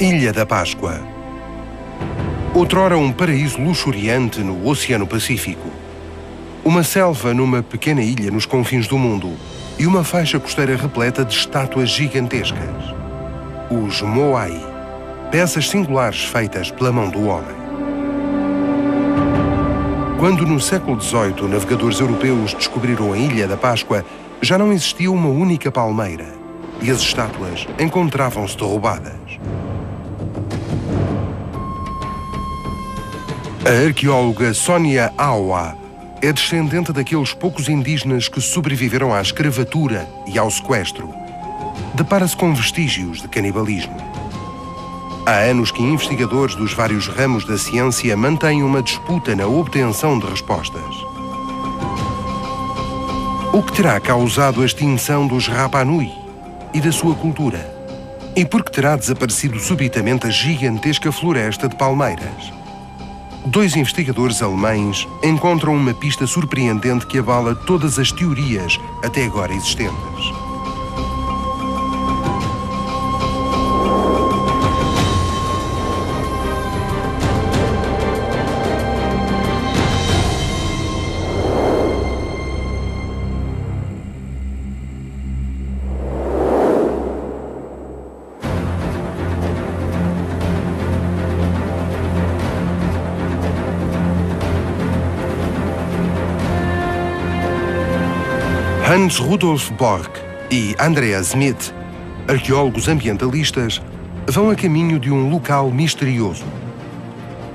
Ilha da Páscoa. Outrora um paraíso luxuriante no Oceano Pacífico. Uma selva numa pequena ilha nos confins do mundo e uma faixa costeira repleta de estátuas gigantescas. Os Moai, peças singulares feitas pela mão do homem. Quando no século XVIII navegadores europeus descobriram a Ilha da Páscoa, já não existia uma única palmeira e as estátuas encontravam-se derrubadas. A arqueóloga Sónia Awa é descendente daqueles poucos indígenas que sobreviveram à escravatura e ao sequestro. Depara-se com vestígios de canibalismo. Há anos que investigadores dos vários ramos da ciência mantêm uma disputa na obtenção de respostas. O que terá causado a extinção dos Rapa Nui e da sua cultura? E por que terá desaparecido subitamente a gigantesca floresta de palmeiras? Dois investigadores alemães encontram uma pista surpreendente que abala todas as teorias até agora existentes. Hans Rudolf Borg e Andreas Schmidt, arqueólogos ambientalistas, vão a caminho de um local misterioso.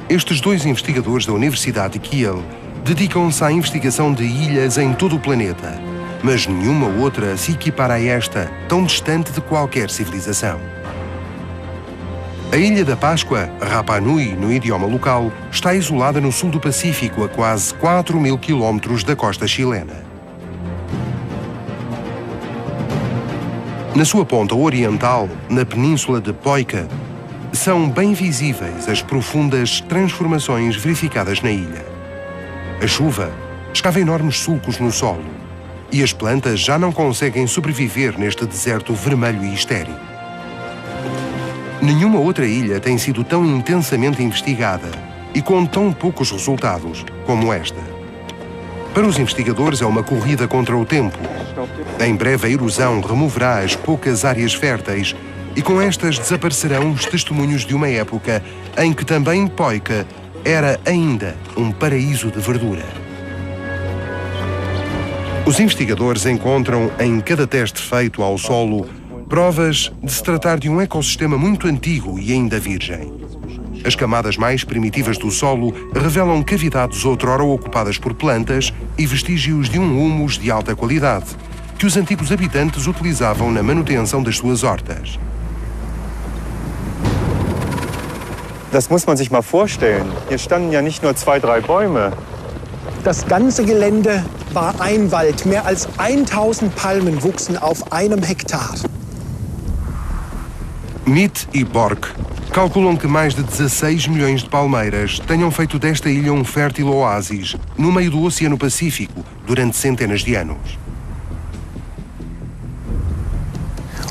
Estes dois investigadores da Universidade de Kiel dedicam-se à investigação de ilhas em todo o planeta, mas nenhuma outra se equipara a esta, tão distante de qualquer civilização. A Ilha da Páscoa, Rapa Nui no idioma local, está isolada no sul do Pacífico, a quase 4.000 quilómetros da costa chilena. Na sua ponta oriental, na península de Poica, são bem visíveis as profundas transformações verificadas na ilha. A chuva escava enormes sulcos no solo e as plantas já não conseguem sobreviver neste deserto vermelho e estéril. Nenhuma outra ilha tem sido tão intensamente investigada e com tão poucos resultados como esta. Para os investigadores é uma corrida contra o tempo. Em breve a erosão removerá as poucas áreas férteis e com estas desaparecerão os testemunhos de uma época em que também Poica era ainda um paraíso de verdura. Os investigadores encontram em cada teste feito ao solo provas de se tratar de um ecossistema muito antigo e ainda virgem. As camadas mais primitivas do solo revelam cavidades outrora ocupadas por plantas e vestígios de um humus de alta qualidade, que os antigos habitantes utilizavam na manutenção das suas hortas. Das muss man sich mal vorstellen. Hier standen ja nicht nur 2, 3 Bäume. Das ganze Gelände war ein Wald. Mehr als 1000 Palmen wuchsen auf einem Hektar. Schmidt e Borg calculam que mais de 16 milhões de palmeiras tenham feito desta ilha um fértil oásis no meio do Oceano Pacífico durante centenas de anos.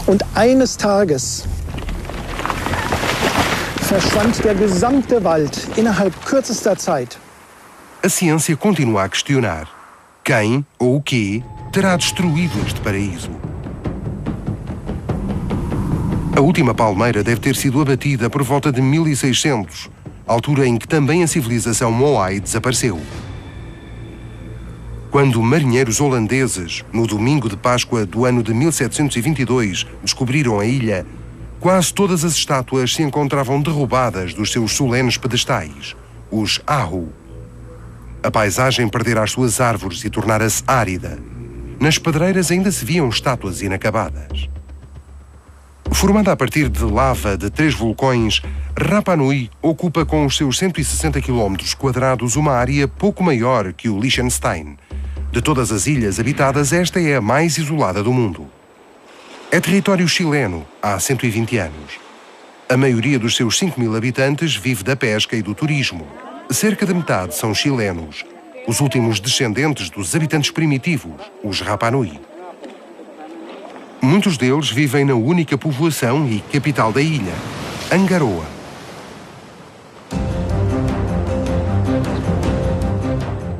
Und eines Tages verschwand der gesamte Wald innerhalb kürzester Zeit. A ciência continua a questionar quem ou o quê terá destruído este paraíso. A última palmeira deve ter sido abatida por volta de 1600, altura em que também a civilização Moai desapareceu. Quando marinheiros holandeses, no domingo de Páscoa do ano de 1722, descobriram a ilha, quase todas as estátuas se encontravam derrubadas dos seus solenes pedestais, os Ahu. A paisagem perdera as suas árvores e tornara-se árida. Nas pedreiras ainda se viam estátuas inacabadas. Formada a partir de lava de 3 vulcões, Rapa Nui ocupa com os seus 160 km² uma área pouco maior que o Liechtenstein. De todas as ilhas habitadas, esta é a mais isolada do mundo. É território chileno há 120 anos. A maioria dos seus 5.000 habitantes vive da pesca e do turismo. Cerca de metade são chilenos, os últimos descendentes dos habitantes primitivos, os Rapa Nui. Muitos deles vivem na única povoação e capital da ilha, Angaroa.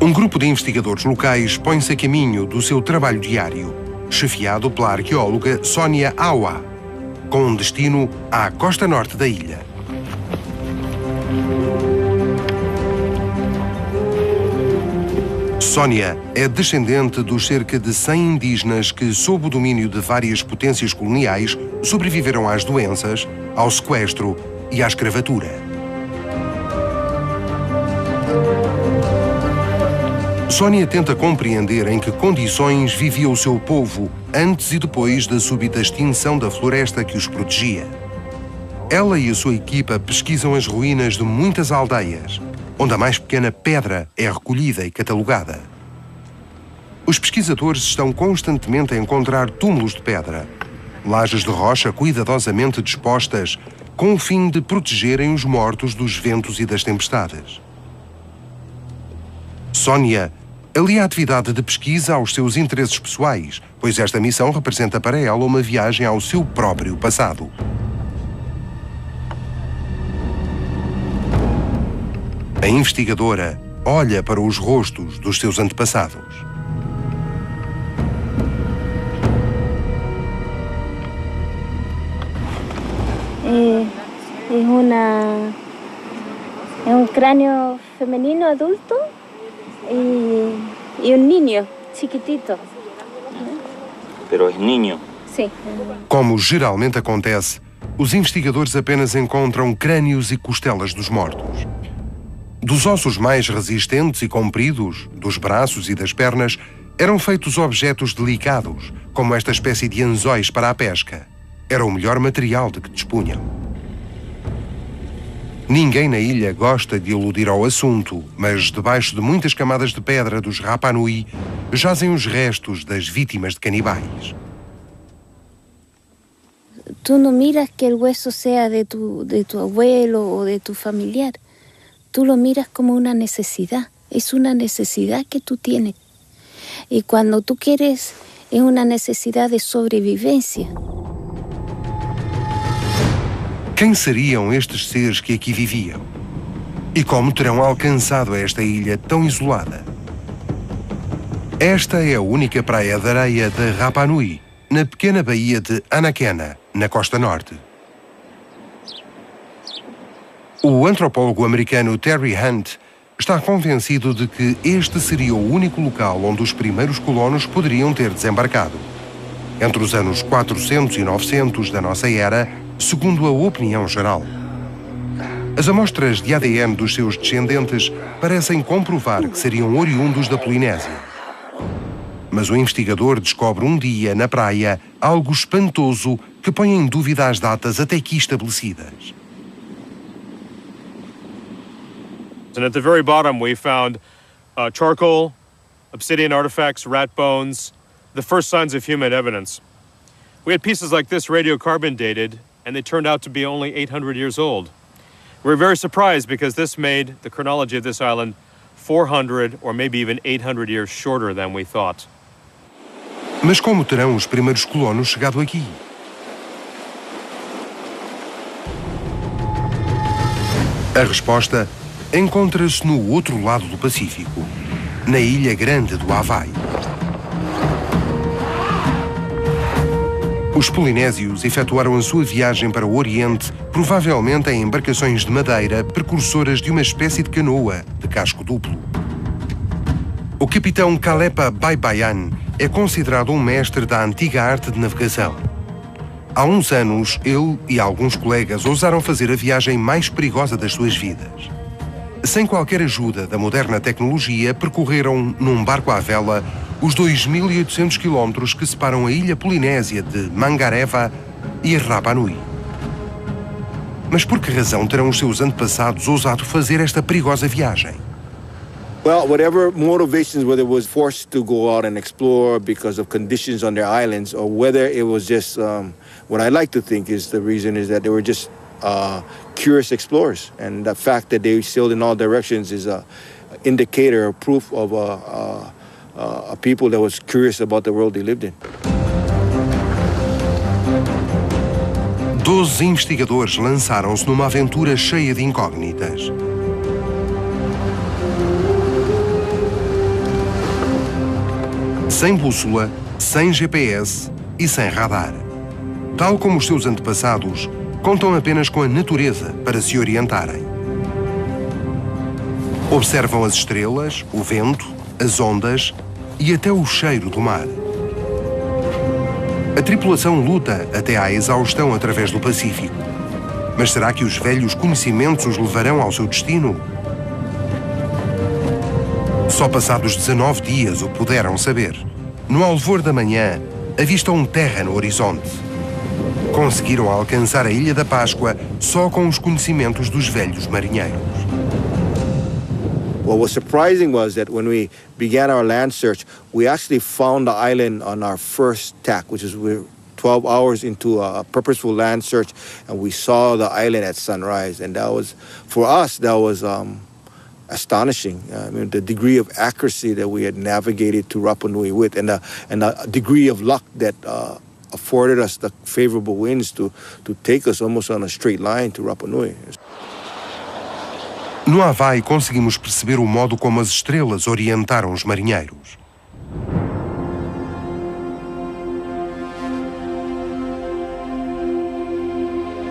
Um grupo de investigadores locais põe-se a caminho do seu trabalho diário, chefiado pela arqueóloga Sónia Awa, com um destino à costa norte da ilha. Sónia é descendente dos cerca de 100 indígenas que, sob o domínio de várias potências coloniais, sobreviveram às doenças, ao sequestro e à escravatura. Sónia tenta compreender em que condições vivia o seu povo antes e depois da súbita extinção da floresta que os protegia. Ela e a sua equipa pesquisam as ruínas de muitas aldeias, onde a mais pequena pedra é recolhida e catalogada. Os pesquisadores estão constantemente a encontrar túmulos de pedra, lajes de rocha cuidadosamente dispostas, com o fim de protegerem os mortos dos ventos e das tempestades. Sónia alia a atividade de pesquisa aos seus interesses pessoais, pois esta missão representa para ela uma viagem ao seu próprio passado. A investigadora olha para os rostos dos seus antepassados. É um crânio feminino adulto e um niño chiquitito. Pero es niño. Sim. Como geralmente acontece, os investigadores apenas encontram crânios e costelas dos mortos. Dos ossos mais resistentes e compridos, dos braços e das pernas, eram feitos objetos delicados, como esta espécie de anzóis para a pesca. Era o melhor material de que dispunham. Ninguém na ilha gosta de aludir ao assunto, mas debaixo de muitas camadas de pedra dos Rapa Nui jazem os restos das vítimas de canibais. Tu não miras que o hueso seja de tu abuelo ou de tu familiar. Tu lo miras como una necesidad. Es una necesidad que tú tienes. Y cuando tú quieres, es una necesidad de sobrevivencia. Quem seriam estes seres que aqui viviam? E como terão alcançado esta ilha tão isolada? Esta é a única praia de areia de Rapa Nui, na pequena baía de Anakena, na costa norte. O antropólogo americano Terry Hunt está convencido de que este seria o único local onde os primeiros colonos poderiam ter desembarcado. Entre os anos 400 e 900 da nossa era, segundo a opinião geral. As amostras de ADN dos seus descendentes parecem comprovar que seriam oriundos da Polinésia. Mas o investigador descobre um dia, na praia, algo espantoso que põe em dúvida as datas até aqui estabelecidas. And at the very bottom we found charcoal, obsidian artifacts, rat bones, the first signs of human evidence. We had pieces like this radiocarbon dated, and they turned out to be only 800 years old. We were very surprised because this made the chronology of this island 400 or maybe even 800 years shorter than we thought. Mas como terão os primeiros colonos chegado aqui? A resposta encontra-se no outro lado do Pacífico, na Ilha Grande do Havaí. Os polinésios efetuaram a sua viagem para o Oriente, provavelmente em embarcações de madeira precursoras de uma espécie de canoa de casco duplo. O capitão Kalepa Baibayan é considerado um mestre da antiga arte de navegação. Há uns anos, ele e alguns colegas ousaram fazer a viagem mais perigosa das suas vidas. Sem qualquer ajuda da moderna tecnologia, percorreram, num barco à vela, os 2.800 quilómetros que separam a ilha polinésia de Mangareva e Rapa Nui. Mas por que razão terão os seus antepassados ousado fazer esta perigosa viagem? Well, whatever motivations, whether it was forced to go out and explore because of conditions on their islands, or whether it was just, what I like to think is the reason is that they were just curious explorers. And the fact that they sailed in all directions is an indicator, proof of a people that was curious about the world they lived in. 12 investigadores lançaram-se numa aventura cheia de incógnitas. Sem bússola, sem GPS e sem radar. Tal como os seus antepassados, contam apenas com a natureza para se orientarem. Observam as estrelas, o vento, as ondas e até o cheiro do mar. A tripulação luta até à exaustão através do Pacífico. Mas será que os velhos conhecimentos os levarão ao seu destino? Só passados 19 dias o puderam saber. No alvor da manhã, avistam terra no horizonte. Conseguiram alcançar a Ilha da Páscoa só com os conhecimentos dos velhos marinheiros. What was surprising was that when we began our land search, we actually found the island on our first tack, which is we're 12 hours into a purposeful land search, and we saw the island at sunrise. And that was, for us, that was astonishing. I mean, the degree of accuracy that we had navigated to Rapa Nui with, and the degree of luck that afforded us the favorable winds to take us almost on a straight line to Rapa Nui. No Havaí conseguimos perceber o modo como as estrelas orientaram os marinheiros.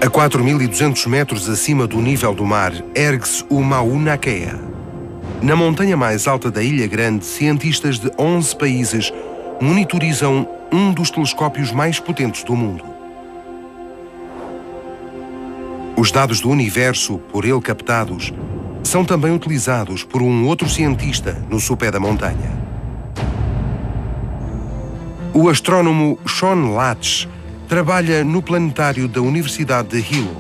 A 4.200 metros acima do nível do mar, ergue-se o Mauna Kea. Na montanha mais alta da Ilha Grande, cientistas de 11 países monitorizam um dos telescópios mais potentes do mundo. Os dados do universo, por ele captados, são também utilizados por um outro cientista no sopé da montanha. O astrónomo Sean Latch trabalha no planetário da Universidade de Hilo.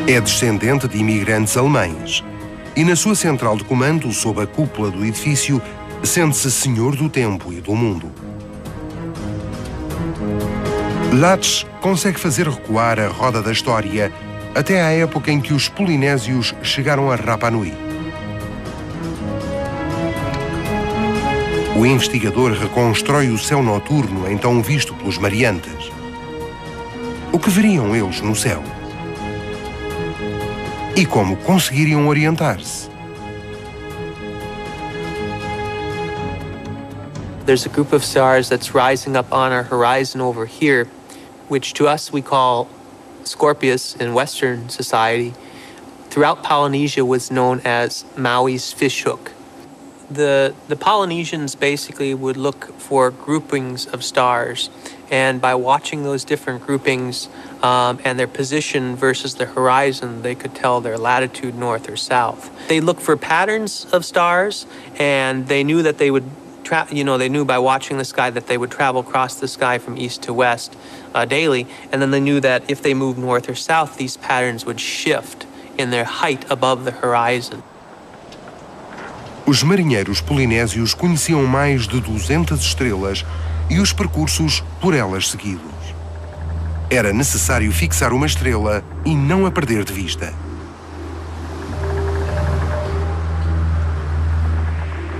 É descendente de imigrantes alemães e na sua central de comando, sob a cúpula do edifício, sente-se senhor do tempo e do mundo. Latch consegue fazer recuar a roda da história até à época em que os polinésios chegaram a Rapa Nui. O investigador reconstrói o céu noturno então visto pelos mariantes. O que veriam eles no céu? E como conseguiriam orientar-se? There's a group of stars that's rising up on our horizon over here, which to us we call Scorpius in Western society. Throughout Polynesia was known as Maui's fishhook. The Polynesians basically would look for groupings of stars, and by watching those different groupings and their position versus the horizon, they could tell their latitude north or south. They looked for patterns of stars, and they knew that they would they knew by watching the sky that they would travel across the sky from east to west daily, and then they knew that if they moved north or south, these patterns would shift in their height above the horizon. Os marinheiros polinésios conheciam mais de 200 estrelas e os percursos por elas seguidos. Era necessário fixar uma estrela e não a perder de vista.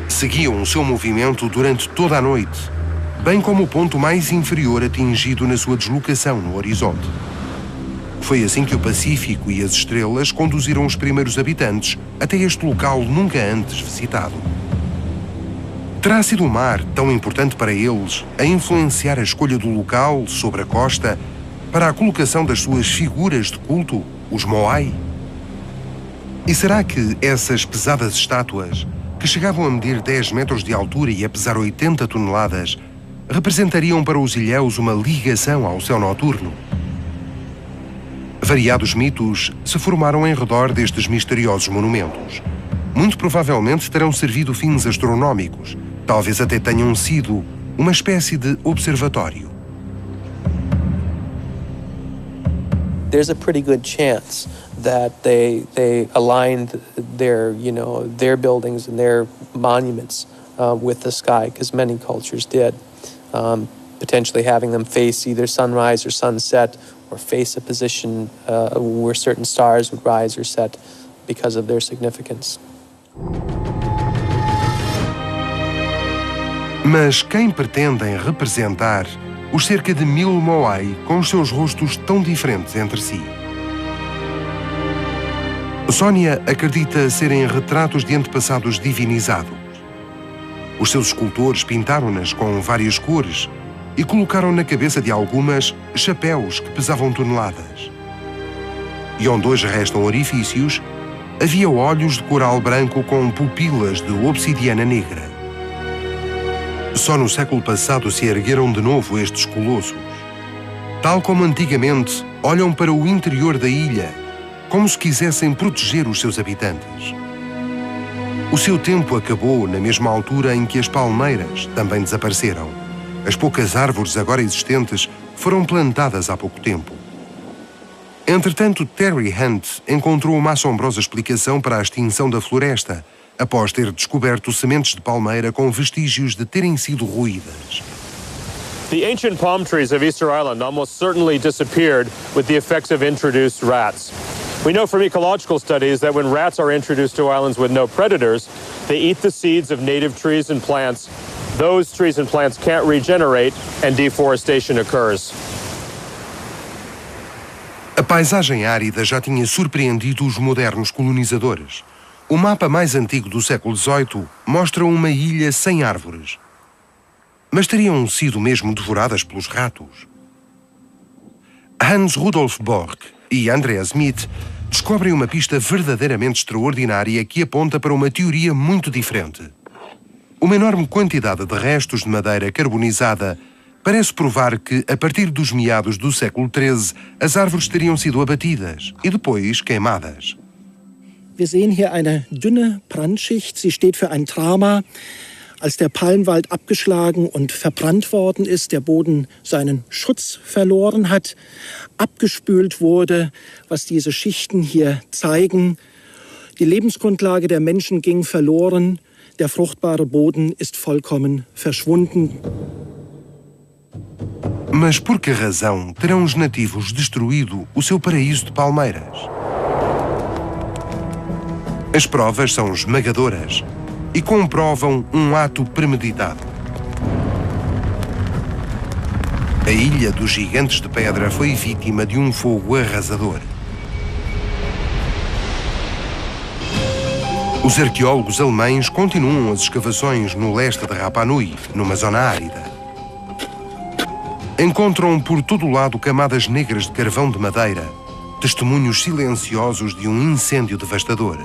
Seguiam o seu movimento durante toda a noite, bem como o ponto mais inferior atingido na sua deslocação no horizonte. Foi assim que o Pacífico e as estrelas conduziram os primeiros habitantes até este local nunca antes visitado. Terá sido o mar, tão importante para eles, a influenciar a escolha do local sobre a costa para a colocação das suas figuras de culto, os Moai? E será que essas pesadas estátuas, que chegavam a medir 10 metros de altura e a pesar 80 toneladas, representariam para os ilhéus uma ligação ao céu noturno? Variados mitos se formaram em redor destes misteriosos monumentos. Muito provavelmente terão servido fins astronómicos, talvez até tenham sido uma espécie de observatório. There's a pretty good chance that they aligned their buildings and their monuments with the sky, because many cultures did, potentially having them face either sunrise or sunset, or face a position where certain stars would rise or set because of their significance. Mas quem pretendem representar os cerca de 1000 Moai com os seus rostos tão diferentes entre si? Sónia acredita serem retratos de antepassados divinizados. Os seus escultores pintaram-nas com várias cores e colocaram na cabeça de algumas chapéus que pesavam toneladas. E onde hoje restam orifícios, havia olhos de coral branco com pupilas de obsidiana negra. Só no século passado se ergueram de novo estes colossos. Tal como antigamente, olham para o interior da ilha, como se quisessem proteger os seus habitantes. O seu tempo acabou na mesma altura em que as palmeiras também desapareceram. As poucas árvores agora existentes foram plantadas há pouco tempo. Entretanto, Terry Hunt encontrou uma assombrosa explicação para a extinção da floresta, após ter descoberto sementes de palmeira com vestígios de terem sido roídas. The ancient palm trees of Easter Island almost certainly disappeared with the effects of introduced rats. We know from ecological studies that when rats are introduced to islands with no predators, they eat the seeds of native trees and plants. Those trees and plants can't regenerate and deforestation occurs. A paisagem árida já tinha surpreendido os modernos colonizadores. O mapa mais antigo do século XVIII mostra uma ilha sem árvores. Mas teriam sido mesmo devoradas pelos ratos? Hans Rudolf Borg e Andreas Smith descobrem uma pista verdadeiramente extraordinária que aponta para uma teoria muito diferente. Uma enorme quantidade de restos de madeira carbonizada parece provar que, a partir dos meados do século XIII, as árvores teriam sido abatidas e depois queimadas. Wir sehen hier eine dünne Brandschicht. Sie steht für ein Drama. Als der Palmwald abgeschlagen und verbrannt worden ist, der Boden seinen Schutz verloren hat, abgespült wurde, was diese Schichten hier zeigen. Die Lebensgrundlage der Menschen ging verloren. Der fruchtbare Boden ist vollkommen verschwunden. Mas por que razão terão os nativos destruído o seu paraíso de palmeiras? As provas são esmagadoras e comprovam um ato premeditado. A Ilha dos Gigantes de Pedra foi vítima de um fogo arrasador. Os arqueólogos alemães continuam as escavações no leste de Rapa Nui, numa zona árida. Encontram por todo o lado camadas negras de carvão de madeira, testemunhos silenciosos de um incêndio devastador.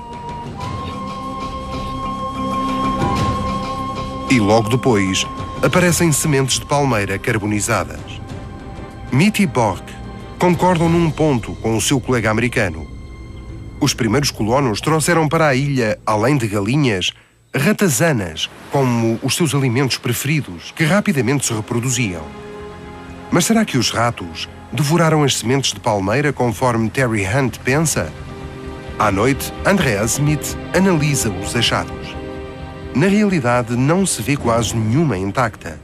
E logo depois, aparecem sementes de palmeira carbonizadas. Smith e Borg concordam num ponto com o seu colega americano. Os primeiros colonos trouxeram para a ilha, além de galinhas, ratazanas como os seus alimentos preferidos, que rapidamente se reproduziam. Mas será que os ratos devoraram as sementes de palmeira conforme Terry Hunt pensa? À noite, Andreas Smith analisa os achados. Na realidade, não se vê quase nenhuma intacta.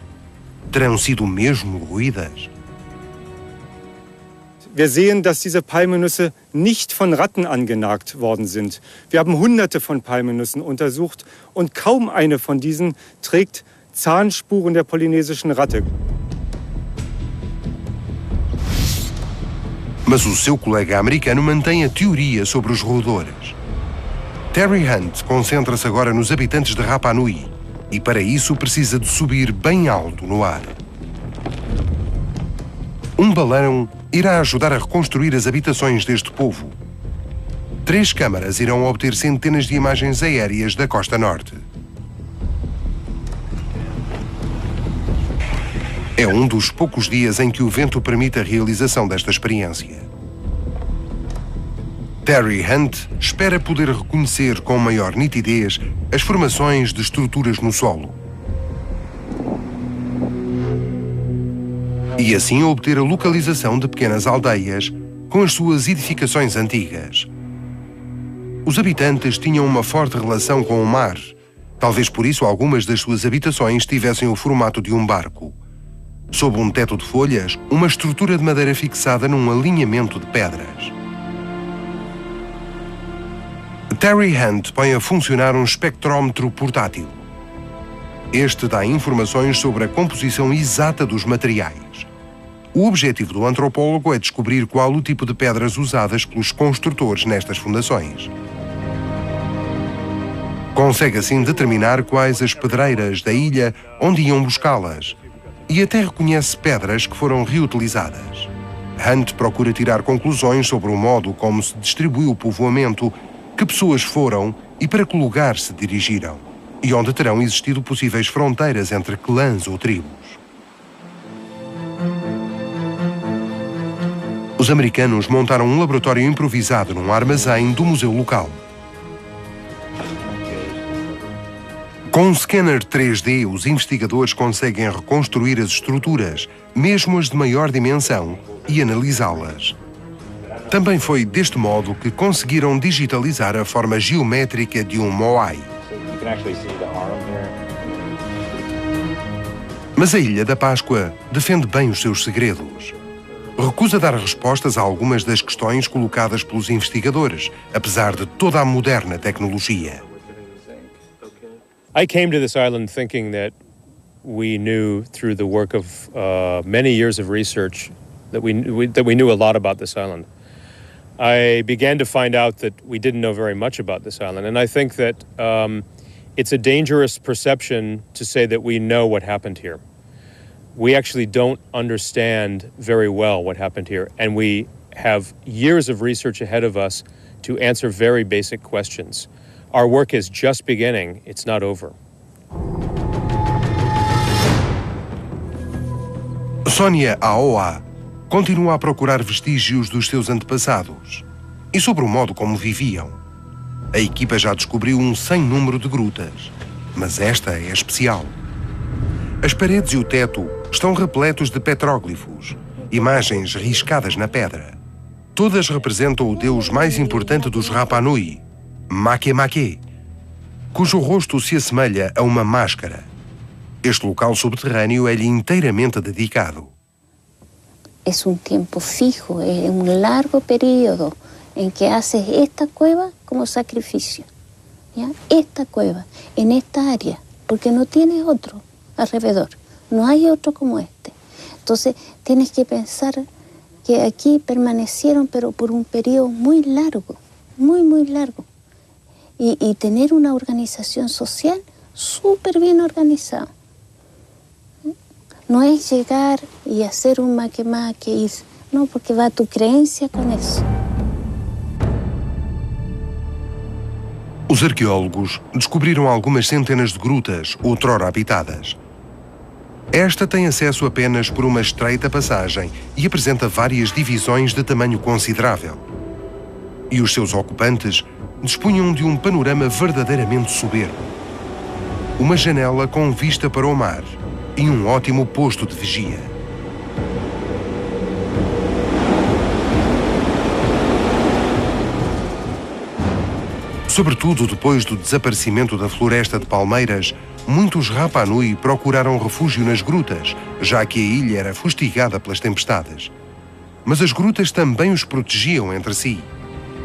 Terão sido mesmo ruídas? Wir sehen, dass diese Palmnüsse nicht von Ratten angenagt worden sind. Wir haben Hunderte von Palmnüssen untersucht und kaum eine von diesen trägt Zahnspuren der polynesischen Ratte. Mas o seu colega americano mantém a teoria sobre os roedores. Terry Hunt concentra-se agora nos habitantes de Rapa Nui e para isso precisa de subir bem alto no ar. Um balão irá ajudar a reconstruir as habitações deste povo. 3 câmaras irão obter centenas de imagens aéreas da costa norte. É um dos poucos dias em que o vento permite a realização desta experiência. Terry Hunt espera poder reconhecer com maior nitidez as formações de estruturas no solo. E assim obter a localização de pequenas aldeias com as suas edificações antigas. Os habitantes tinham uma forte relação com o mar. Talvez por isso algumas das suas habitações tivessem o formato de um barco. Sob um teto de folhas, uma estrutura de madeira fixada num alinhamento de pedras. Terry Hunt põe a funcionar um espectrómetro portátil. Este dá informações sobre a composição exata dos materiais. O objetivo do antropólogo é descobrir qual o tipo de pedras usadas pelos construtores nestas fundações. Consegue assim determinar quais as pedreiras da ilha onde iam buscá-las e até reconhece pedras que foram reutilizadas. Hunt procura tirar conclusões sobre o modo como se distribuiu o povoamento, que pessoas foram e para que lugar se dirigiram, e onde terão existido possíveis fronteiras entre clãs ou tribos. Os americanos montaram um laboratório improvisado num armazém do museu local. Com um scanner 3D, os investigadores conseguem reconstruir as estruturas, mesmo as de maior dimensão, e analisá-las. Também foi deste modo que conseguiram digitalizar a forma geométrica de um moai. Mas a Ilha da Páscoa defende bem os seus segredos. Recusa dar respostas a algumas das questões colocadas pelos investigadores, apesar de toda a moderna tecnologia. I came to this island thinking that we knew through the work of many years of research that we knew a lot about this island. I began to find out that we didn't know very much about this island, and I think that it's a dangerous perception to say that we know what happened here. We actually don't understand very well what happened here, and we have years of research ahead of us to answer very basic questions. Our work is just beginning, it's not over. Sónia Aoa continua a procurar vestígios dos seus antepassados e sobre o modo como viviam. A equipa já descobriu um sem número de grutas, mas esta é especial. As paredes e o teto estão repletos de petróglifos, imagens riscadas na pedra. Todas representam o deus mais importante dos Rapa Nui, Makemake, cujo rosto se assemelha a uma máscara. Este local subterrâneo é-lhe inteiramente dedicado. É tempo fijo, é largo período em que haces esta cueva como sacrificio. ¿Ya? Esta cueva, en esta área, porque no tienes otro alrededor, no hay otro como este. Entonces tienes que pensar que aquí permanecieron, pero por un periodo muy largo, muy largo. Y tener una organización social súper bien organizada. No es llegar y hacer un maque-maque, no, porque va tu creencia con eso. Os arqueólogos descobriram algumas centenas de grutas outrora habitadas. Esta tem acesso apenas por uma estreita passagem e apresenta várias divisões de tamanho considerável. E os seus ocupantes dispunham de um panorama verdadeiramente soberbo. Uma janela com vista para o mar e um ótimo posto de vigia. Sobretudo depois do desaparecimento da floresta de palmeiras, muitos Rapa Nui procuraram refúgio nas grutas, já que a ilha era fustigada pelas tempestades. Mas as grutas também os protegiam entre si.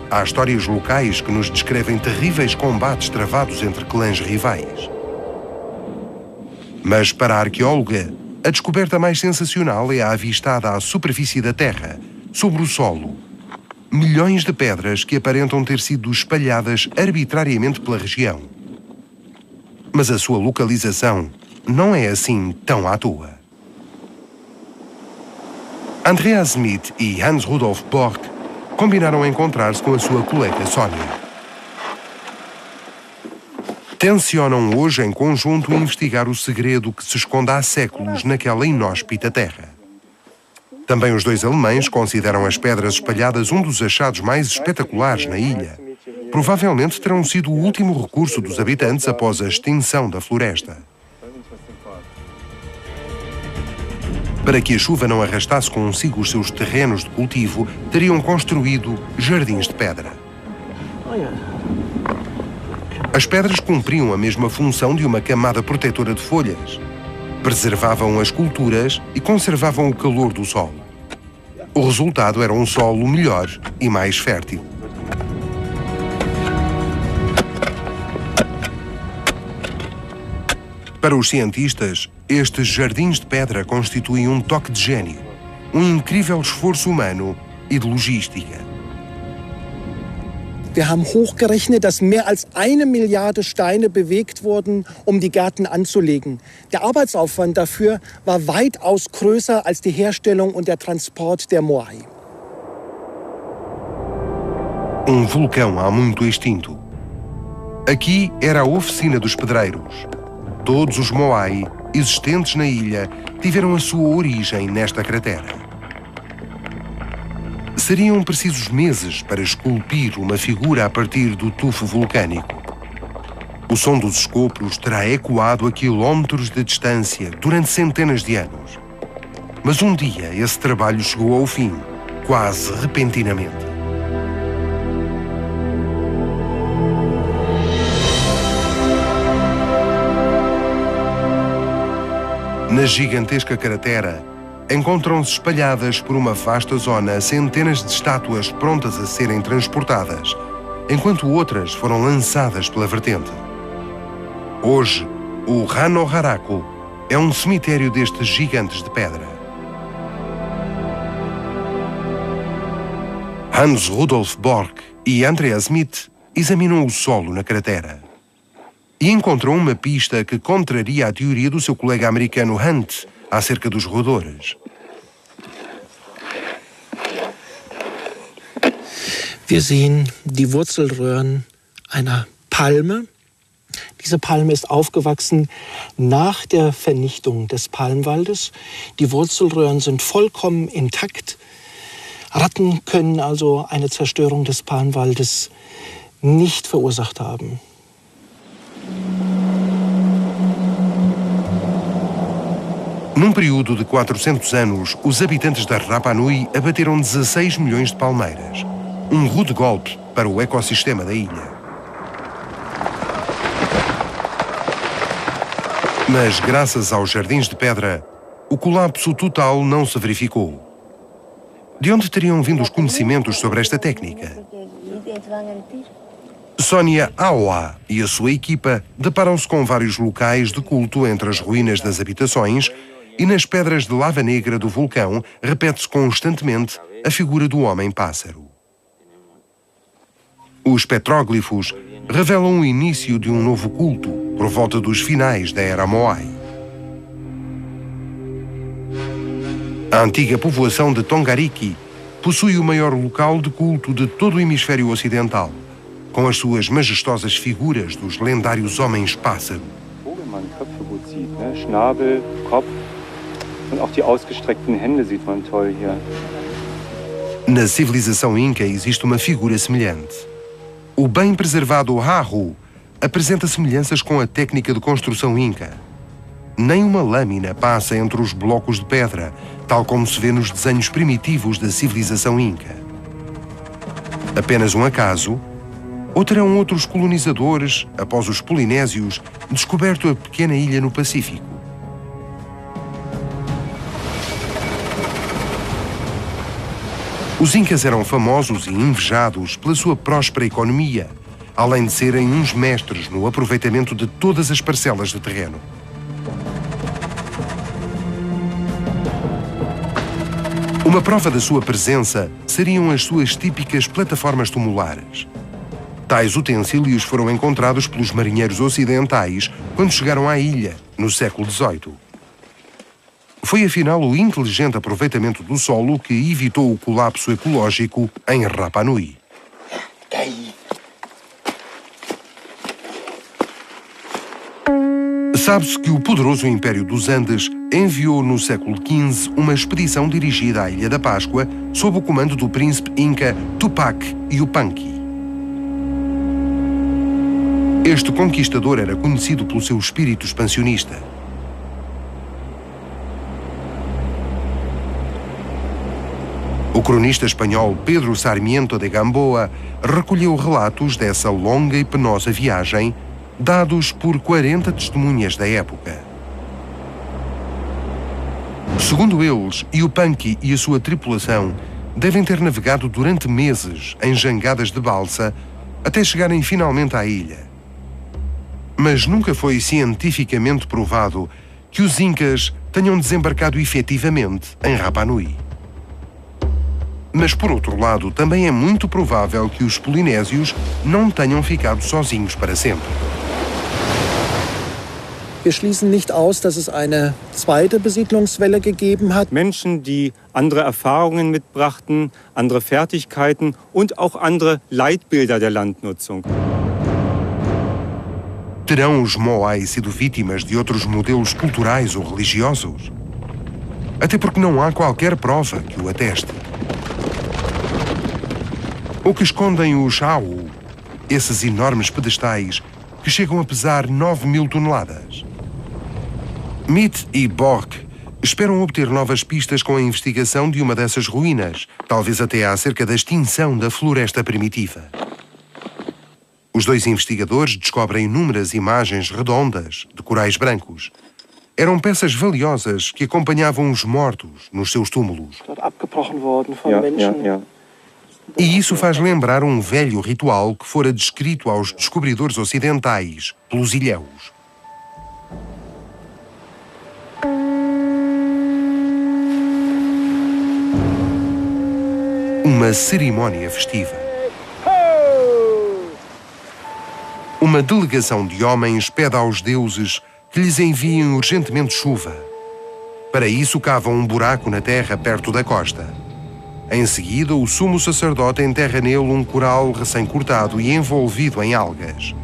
Há histórias locais que nos descrevem terríveis combates travados entre clãs rivais. Mas para a arqueóloga, a descoberta mais sensacional é a avistada à superfície da terra, sobre o solo. Milhões de pedras que aparentam ter sido espalhadas arbitrariamente pela região. Mas a sua localização não é assim tão à toa. Andreas Smith e Hans Rudolf Bork combinaram encontrar-se com a sua colega Sónia. Tencionam hoje em conjunto investigar o segredo que se esconde há séculos naquela inóspita terra. Também os dois alemães consideram as pedras espalhadas um dos achados mais espetaculares na ilha. Provavelmente terão sido o último recurso dos habitantes após a extinção da floresta. Para que a chuva não arrastasse consigo os seus terrenos de cultivo, teriam construído jardins de pedra. As pedras cumpriam a mesma função de uma camada protetora de folhas. Preservavam as culturas e conservavam o calor do solo. O resultado era um solo melhor e mais fértil. Para os cientistas, estes jardins de pedra constituem um toque de gênio, um incrível esforço humano e de logística. Wir haben hochgerechnet, dass mehr als 1 Milliarde Steine bewegt wurden, die Gärten anzulegen. Der Arbeitsaufwand dafür war weitaus größer als die Herstellung und der Transport der Moai. Vulcão há muito extinto. Aqui era a oficina dos pedreiros. Todos os Moai existentes na ilha tiveram a sua origem nesta cratera. Seriam precisos meses para esculpir uma figura a partir do tufo vulcânico. O som dos escombros terá ecoado a quilómetros de distância durante centenas de anos. Mas um dia esse trabalho chegou ao fim, quase repentinamente. Na gigantesca cratera, encontram-se espalhadas por uma vasta zona centenas de estátuas prontas a serem transportadas, enquanto outras foram lançadas pela vertente. Hoje, o Rano Haraku é um cemitério destes gigantes de pedra. Hans Rudolf Bork e Andreas Smith examinam o solo na cratera e encontram uma pista que contraria a teoria do seu colega americano Hunt acerca dos roedores. Wir sehen die Wurzelröhren einer Palme. Diese Palme ist aufgewachsen nach der Vernichtung des Palmwaldes. Die Wurzelröhren sind vollkommen intakt. Ratten können also eine Zerstörung des Palmwaldes nicht verursacht haben. Num período de 400 anos, os habitantes da Rapa Nui abateram 16 milhões de palmeiras. Um rude golpe para o ecossistema da ilha. Mas, graças aos jardins de pedra, o colapso total não se verificou. De onde teriam vindo os conhecimentos sobre esta técnica? Sónia Aoa e a sua equipa deparam-se com vários locais de culto entre as ruínas das habitações e nas pedras de lava negra do vulcão repete-se constantemente a figura do homem-pássaro. Os petróglifos revelam o início de um novo culto por volta dos finais da Era Moai. A antiga povoação de Tongariki possui o maior local de culto de todo o hemisfério ocidental, com as suas majestosas figuras dos lendários homens-pássaro. Schnabel, Kopf und auch die ausgestreckten Hände sieht man toll hier. Na civilização inca existe uma figura semelhante. O bem preservado Haru apresenta semelhanças com a técnica de construção inca. Nem uma lâmina passa entre os blocos de pedra, tal como se vê nos desenhos primitivos da civilização inca. Apenas um acaso, ou terão outros colonizadores, após os polinésios, descoberto a pequena ilha no Pacífico? Os incas eram famosos e invejados pela sua próspera economia, além de serem uns mestres no aproveitamento de todas as parcelas de terreno. Uma prova da sua presença seriam as suas típicas plataformas tumulares. Tais utensílios foram encontrados pelos marinheiros ocidentais quando chegaram à ilha, no século XVIII. Foi afinal o inteligente aproveitamento do solo que evitou o colapso ecológico em Rapa Nui. Sabe-se que o poderoso Império dos Andes enviou no século XV uma expedição dirigida à Ilha da Páscoa sob o comando do príncipe inca Tupac Yupanqui. Este conquistador era conhecido pelo seu espírito expansionista. O cronista espanhol Pedro Sarmiento de Gamboa recolheu relatos dessa longa e penosa viagem, dados por 40 testemunhas da época. Segundo eles, Yupanqui e a sua tripulação devem ter navegado durante meses em jangadas de balsa até chegarem finalmente à ilha. Mas nunca foi cientificamente provado que os Incas tenham desembarcado efetivamente em Rapa Nui. Mas, por outro lado, também é muito provável que os polinésios não tenham ficado sozinhos para sempre. Wir schließen nicht aus, dass es eine zweite Besiedlungswelle gegeben hat. Menschen, die andere Erfahrungen mitbrachten, andere Fertigkeiten und auch andere Leitbilder der Landnutzung. Terão os Moai sido vítimas de outros modelos culturais ou religiosos? Até porque não há qualquer prova que o ateste. O que escondem os Au, esses enormes pedestais que chegam a pesar 9.000 toneladas? Mead e Bork esperam obter novas pistas com a investigação de uma dessas ruínas, talvez até acerca da extinção da floresta primitiva. Os dois investigadores descobrem inúmeras imagens redondas de corais brancos. Eram peças valiosas que acompanhavam os mortos nos seus túmulos. E isso faz lembrar um velho ritual que fora descrito aos descobridores ocidentais pelos ilhéus. Uma cerimónia festiva. Uma delegação de homens pede aos deuses que lhes enviem urgentemente chuva. Para isso, cavam um buraco na terra perto da costa. Em seguida, o sumo sacerdote enterra nele um coral recém-cortado e envolvido em algas.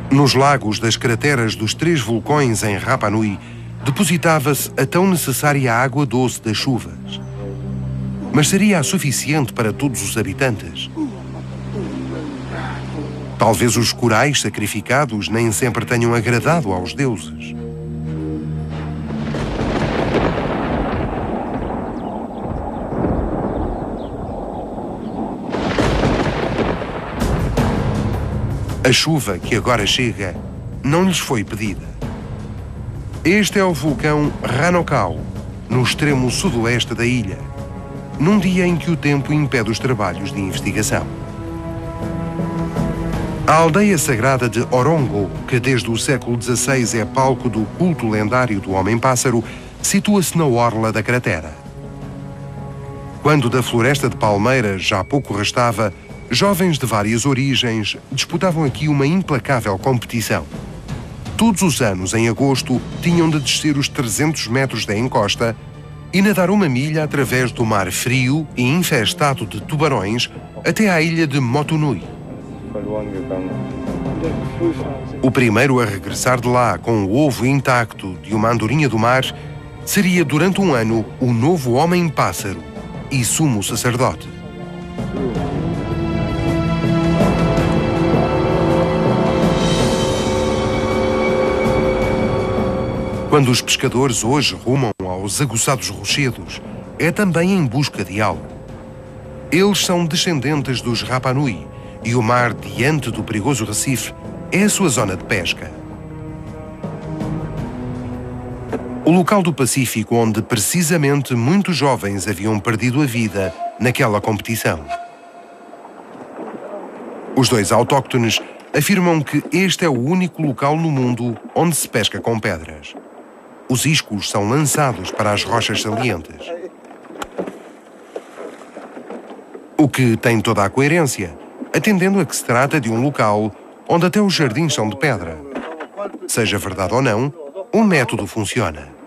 Nos lagos das crateras dos 3 vulcões em Rapa Nui, depositava-se a tão necessária água doce das chuvas. Mas seria a suficiente para todos os habitantes? Talvez os corais sacrificados nem sempre tenham agradado aos deuses. A chuva que agora chega não lhes foi pedida. Este é o vulcão Ranokau, no extremo sudoeste da ilha, num dia em que o tempo impede os trabalhos de investigação. A aldeia sagrada de Orongo, que desde o século XVI é palco do culto lendário do Homem-Pássaro, situa-se na orla da cratera. Quando da floresta de palmeiras já pouco restava, jovens de várias origens disputavam aqui uma implacável competição. Todos os anos, em agosto, tinham de descer os 300 metros da encosta e nadar 1 milha através do mar frio e infestado de tubarões até à ilha de Motunui. O primeiro a regressar de lá com o ovo intacto de uma andorinha do mar seria, durante um ano, o novo homem-pássaro e sumo sacerdote. Quando os pescadores hoje rumam aos aguçados rochedos, é também em busca de algo. Eles são descendentes dos Rapa Nui e o mar diante do perigoso Recife é a sua zona de pesca. O local do Pacífico onde precisamente muitos jovens haviam perdido a vida naquela competição. Os dois autóctones afirmam que este é o único local no mundo onde se pesca com pedras. Os iscos são lançados para as rochas salientes. O que tem toda a coerência, atendendo a que se trata de um local onde até os jardins são de pedra. Seja verdade ou não, o método funciona.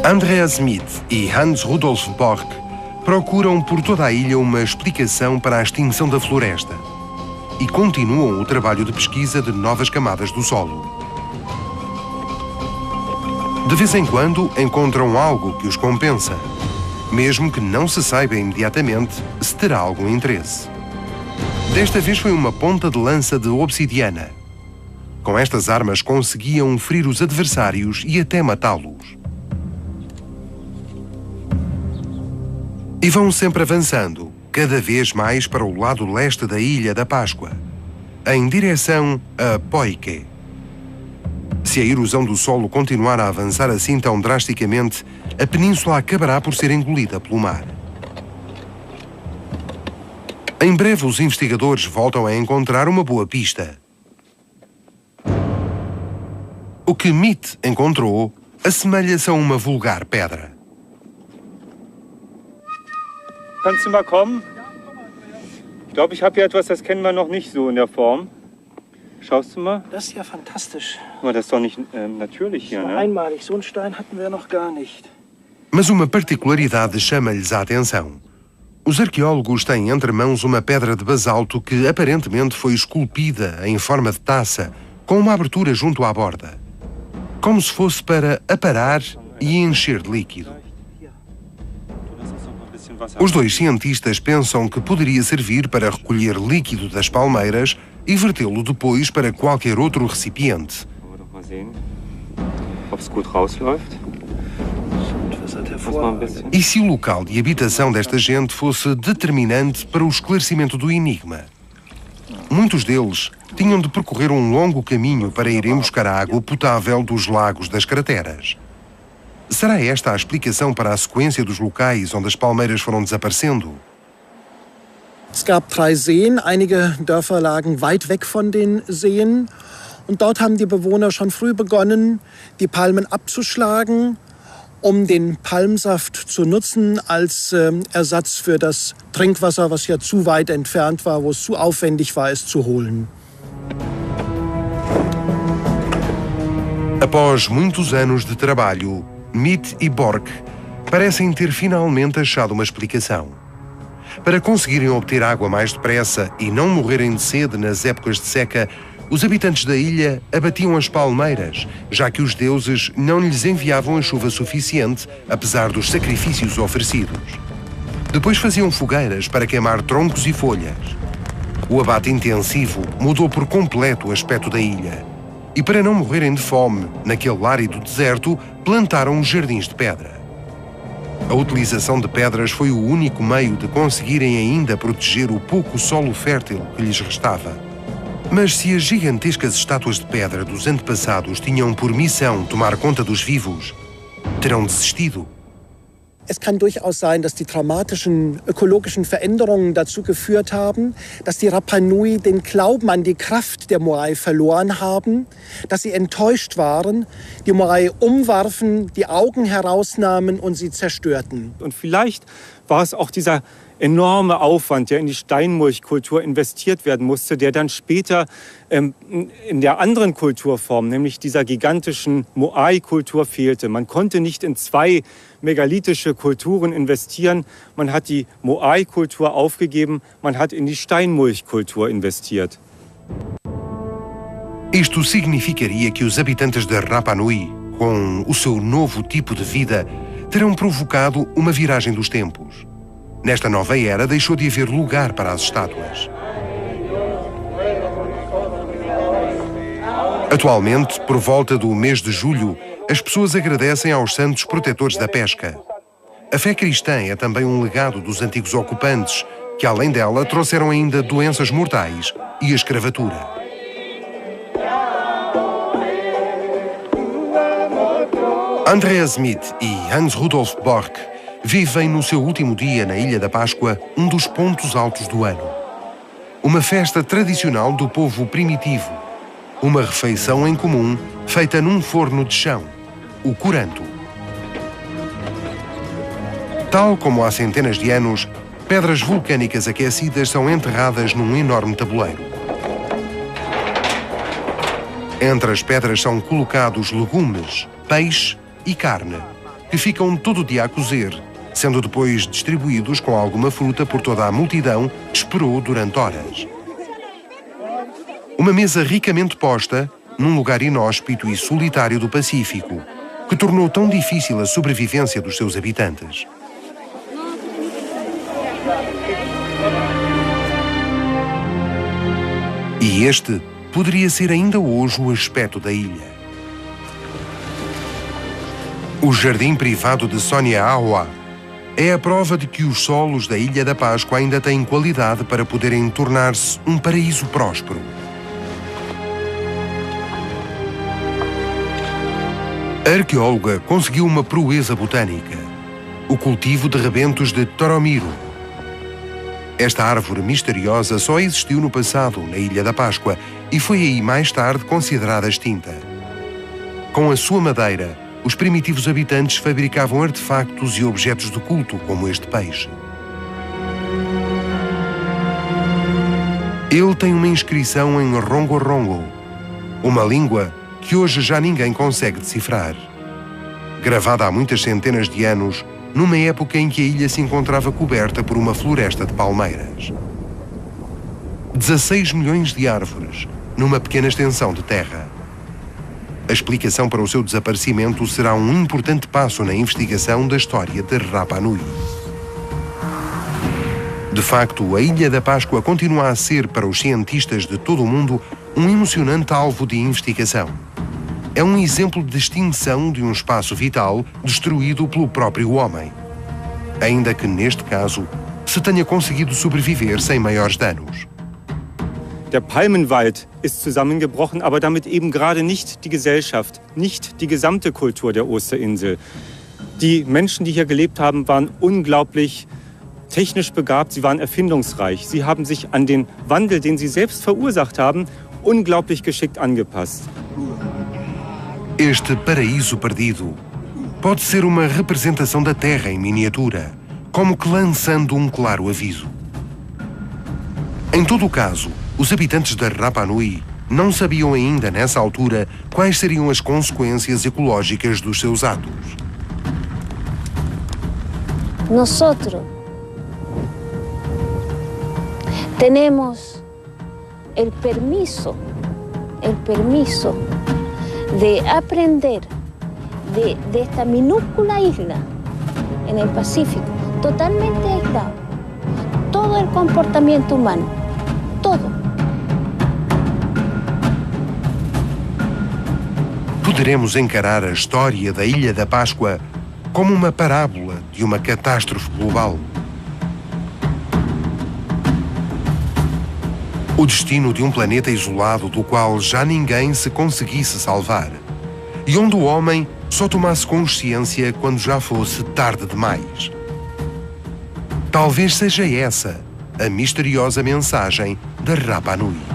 Andreas Smith e Hans Rudolf Bork procuram por toda a ilha uma explicação para a extinção da floresta e continuam o trabalho de pesquisa de novas camadas do solo. De vez em quando encontram algo que os compensa, mesmo que não se saiba imediatamente se terá algum interesse. Desta vez foi uma ponta de lança de obsidiana. Com estas armas conseguiam ferir os adversários e até matá-los. E vão sempre avançando, cada vez mais para o lado leste da Ilha da Páscoa. em direção a Poike. Se a erosão do solo continuar a avançar assim tão drasticamente, a península acabará por ser engolida pelo mar. Em breve, os investigadores voltam a encontrar uma boa pista. O que Mitt encontrou assemelha-se a uma vulgar pedra. Kannst du mal kommen? Ich glaube, ich habe hier etwas, das kennen wir noch nicht so in der Form. Schaust du mal? Das ist ja fantastisch. Aber das ist doch nicht natürlich hier, ne? Einmalig, so einen Stein hatten wir noch gar nicht. Mas uma particularidade chama-lhes a atenção. Os arqueólogos têm entre mãos uma pedra de basalto que aparentemente foi esculpida em forma de taça, com uma abertura junto à borda, como se fosse para aparar e encher de líquido. Os dois cientistas pensam que poderia servir para recolher líquido das palmeiras e vertê-lo depois para qualquer outro recipiente. E se o local de habitação desta gente fosse determinante para o esclarecimento do enigma? Muitos deles tinham de percorrer um longo caminho para irem buscar a água potável dos lagos das crateras. Será esta a explicação para a sequência dos locais onde as palmeiras foram desaparecendo? Es gab 3 Seen, einige Dörfer lagen weit weg von den Seen und dort haben die Bewohner schon früh begonnen, die Palmen abzuschlagen, um den Palmsaft zu nutzen als Ersatz für das Trinkwasser, was ja zu weit entfernt war, wo es zu aufwendig war, es zu holen. Após muitos anos de trabalho, Mitt e Bork parecem ter finalmente achado uma explicação. Para conseguirem obter água mais depressa e não morrerem de sede nas épocas de seca, os habitantes da ilha abatiam as palmeiras, já que os deuses não lhes enviavam a chuva suficiente, apesar dos sacrifícios oferecidos. Depois faziam fogueiras para queimar troncos e folhas. O abate intensivo mudou por completo o aspecto da ilha. E para não morrerem de fome, naquele árido deserto, plantaram jardins de pedra. A utilização de pedras foi o único meio de conseguirem ainda proteger o pouco solo fértil que lhes restava. Mas se as gigantescas estátuas de pedra dos antepassados tinham por missão tomar conta dos vivos, terão desistido. Es kann durchaus sein, dass die dramatischen ökologischen Veränderungen dazu geführt haben, dass die Rapa Nui den Glauben an die Kraft der Moai verloren haben, dass sie enttäuscht waren, die Moai umwarfen, die Augen herausnahmen und sie zerstörten. Und vielleicht war es auch dieser enorme Aufwand, der in die Steinmulchkultur investiert werden musste, der dann später in der anderen Kulturform, nämlich dieser gigantischen Moai-Kultur, fehlte. Man konnte nicht in 2 megalithische Kulturen investieren. Man hat die Moai-Kultur aufgegeben, man hat in die Steinmulchkultur investiert. Isto significaria que os habitantes de Rapa Nui, com o seu novo tipo de vida, terão provocado uma viragem dos tempos. Nesta nova era, deixou de haver lugar para as estátuas. Atualmente, por volta do mês de julho, as pessoas agradecem aos santos protetores da pesca. A fé cristã é também um legado dos antigos ocupantes, que além dela trouxeram ainda doenças mortais e a escravatura. Andreas Mitt e Hans Rudolf Bork vivem no seu último dia na Ilha da Páscoa um dos pontos altos do ano. Uma festa tradicional do povo primitivo. Uma refeição em comum feita num forno de chão, o curanto. Tal como há centenas de anos, pedras vulcânicas aquecidas são enterradas num enorme tabuleiro. Entre as pedras são colocados legumes, peixe e carne, que ficam todo o dia a cozer, sendo depois distribuídos com alguma fruta por toda a multidão que esperou durante horas. Uma mesa ricamente posta num lugar inóspito e solitário do Pacífico, que tornou tão difícil a sobrevivência dos seus habitantes. E este poderia ser ainda hoje o aspecto da ilha. O jardim privado de Sonia Awa é a prova de que os solos da Ilha da Páscoa ainda têm qualidade para poderem tornar-se um paraíso próspero. A arqueóloga conseguiu uma proeza botânica: o cultivo de rebentos de Toromiro. Esta árvore misteriosa só existiu no passado, na Ilha da Páscoa, e foi aí mais tarde considerada extinta. Com a sua madeira, os primitivos habitantes fabricavam artefactos e objetos de culto, como este peixe. Ele tem uma inscrição em Rongo-Rongo, uma língua que hoje já ninguém consegue decifrar. Gravada há muitas centenas de anos, numa época em que a ilha se encontrava coberta por uma floresta de palmeiras. 16 milhões de árvores, numa pequena extensão de terra. A explicação para o seu desaparecimento será um importante passo na investigação da história de Rapa Nui. De facto, a Ilha da Páscoa continua a ser, para os cientistas de todo o mundo, um emocionante alvo de investigação. É um exemplo de extinção de um espaço vital destruído pelo próprio homem. Ainda que, neste caso, se tenha conseguido sobreviver sem maiores danos. Der Palmenwald ist zusammengebrochen, aber damit eben gerade nicht die Gesellschaft, nicht die gesamte Kultur der Osterinsel. Die Menschen, die hier gelebt haben, waren unglaublich technisch begabt, sie waren erfindungsreich. Sie haben sich an den Wandel, den sie selbst verursacht haben, unglaublich geschickt angepasst. Este paraíso perdido pode ser uma representação da Terra em miniatura, como que lançando um claro aviso. Em todo o caso, os habitantes da Rapa Nui não sabiam ainda nessa altura quais seriam as consequências ecológicas dos seus atos. Nosotros tenemos el permiso de aprender de esta minúscula isla en el Pacífico, totalmente aislado, todo el comportamiento humano, todo. Poderemos encarar a história da Ilha da Páscoa como uma parábola de uma catástrofe global. O destino de um planeta isolado do qual já ninguém se conseguisse salvar, e onde o homem só tomasse consciência quando já fosse tarde demais. Talvez seja essa a misteriosa mensagem da Rapa Nui.